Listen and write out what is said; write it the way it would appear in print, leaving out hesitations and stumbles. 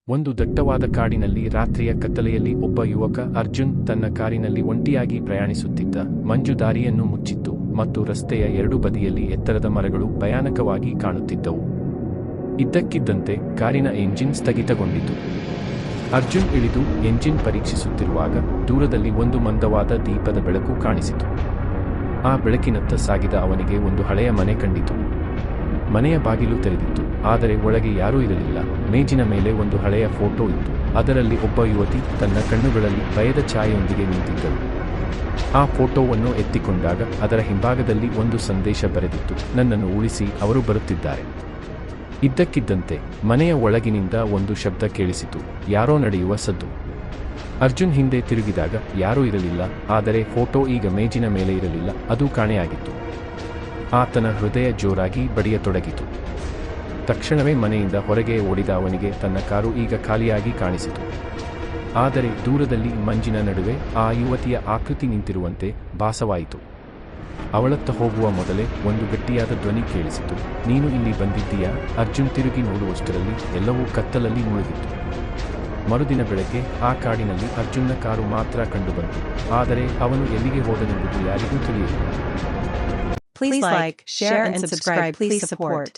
ಒಂದು ದಟ್ಟವಾದ ಕಾಡಿನಲ್ಲಿ ರಾತ್ರಿಯ ಕತ್ತಲೆಯಲ್ಲಿ ಒಬ್ಬ ಯುವಕ ಅರ್ಜುನ್ ತನ್ನ ಕಾರಿನಲ್ಲಿ ಒಂಟಿಯಾಗಿ ಪ್ರಯಾಣಿಸುತ್ತಿದ್ದ. ಮಂಜು ದಾರಿಯನ್ನು ಮುಚ್ಚಿತ್ತು ಮತ್ತು ರಸ್ತೆಯ ಎರಡೂ ಬದಿಯಲ್ಲಿ ಎತ್ತರದ ಮರಗಳು ಭಯಾನಕವಾಗಿ ಕಾಣುತ್ತಿದ್ದವು. ಇದ್ದಕ್ಕಿದ್ದಂತೆ ಕಾರಿನ ಎಂಜಿನ್ ಸ್ಥಗಿತಗೊಂಡಿತು. ಅರ್ಜುನ್ ಇಳಿದು ಎಂಜಿನ್ ಪರೀಕ್ಷಿಸುತ್ತಿರುವಾಗ ದೂರದಲ್ಲಿ ಒಂದು ಮಂದವಾದ ದೀಪದ ಬೆಳಕು ಕಾಣಿಸಿತು. ಆ ಬೆಳಕಿನತ್ತ ಸಾಗಿದ ಅವನಿಗೆ ಒಂದು ಹಳೆಯ ಮನೆ ಕಂಡಿತು. ಮನೆಯ ಬಾಗಿಲು ತೆರೆದಿತ್ತು, ಆದರೆ ಒಳಗೆ ಯಾರೂ ಇರಲಿಲ್ಲ. ಮೇಜಿನ ಮೇಲೆ ಒಂದು ಹಳೆಯ ಫೋಟೋ ಇತ್ತು. ಅದರಲ್ಲಿ ಒಬ್ಬ ಯುವತಿ ತನ್ನ ಕಣ್ಣುಗಳಲ್ಲಿ ಭಯದ ಛಾಯೆಯೊಂದಿಗೆ ನಿಂತಿದ್ದಳು. ಆ ಫೋಟೋವನ್ನು ಎತ್ತಿಕೊಂಡಾಗ ಅದರ ಹಿಂಭಾಗದಲ್ಲಿ ಒಂದು ಸಂದೇಶ ಬರೆದಿತ್ತು: ನನ್ನನ್ನು ಉಳಿಸಿ, ಅವರು ಬರುತ್ತಿದ್ದಾರೆ. ಇದ್ದಕ್ಕಿದ್ದಂತೆ ಮನೆಯ ಒಳಗಿನಿಂದ ಒಂದು ಶಬ್ದ ಕೇಳಿಸಿತು, ಯಾರೋ ನಡೆಯುವ ಸದ್ದು. ಅರ್ಜುನ್ ಹಿಂದೆ ತಿರುಗಿದಾಗ ಯಾರೂ ಇರಲಿಲ್ಲ, ಆದರೆ ಫೋಟೋ ಈಗ ಮೇಜಿನ ಮೇಲೆ ಇರಲಿಲ್ಲ, ಅದು ಕಾಣೆಯಾಗಿತ್ತು. ಆತನ ಹೃದಯ ಜೋರಾಗಿ ಬಡಿಯತೊಡಗಿತು. ತಕ್ಷಣವೇ ಮನೆಯಿಂದ ಹೊರಗೆ ಓಡಿದ ಅವನಿಗೆ ತನ್ನ ಕಾರು ಈಗ ಖಾಲಿಯಾಗಿ ಕಾಣಿಸಿತು. ಆದರೆ ದೂರದಲ್ಲಿ ಮಂಜಿನ ನಡುವೆ ಆ ಯುವತಿಯ ಆಕೃತಿ ನಿಂತಿರುವಂತೆ ಭಾಸವಾಯಿತು. ಅವಳತ್ತ ಹೋಗುವ ಮೊದಲೇ ಒಂದು ಗಟ್ಟಿಯಾದ ಧ್ವನಿ ಕೇಳಿಸಿತು: ನೀನು ಇಲ್ಲಿ ಬಂದಿದ್ದೀಯಾ? ಅರ್ಜುನ್ ತಿರುಗಿ ನೋಡುವಷ್ಟರಲ್ಲಿ ಎಲ್ಲವೂ ಕತ್ತಲಲ್ಲಿ ಮುಳುಗಿತ್ತು. ಮರುದಿನ ಬೆಳಗ್ಗೆ ಆ ಕಾಡಿನಲ್ಲಿ ಅರ್ಜುನ್ನ ಕಾರು ಮಾತ್ರ ಕಂಡುಬಂತು, ಆದರೆ ಅವನು ಎಲ್ಲಿಗೆ ಹೋದನೆಂಬುದು ಯಾರಿಗೂ ತಿಳಿಯಲಿಲ್ಲ. Please like, share and subscribe. Please support.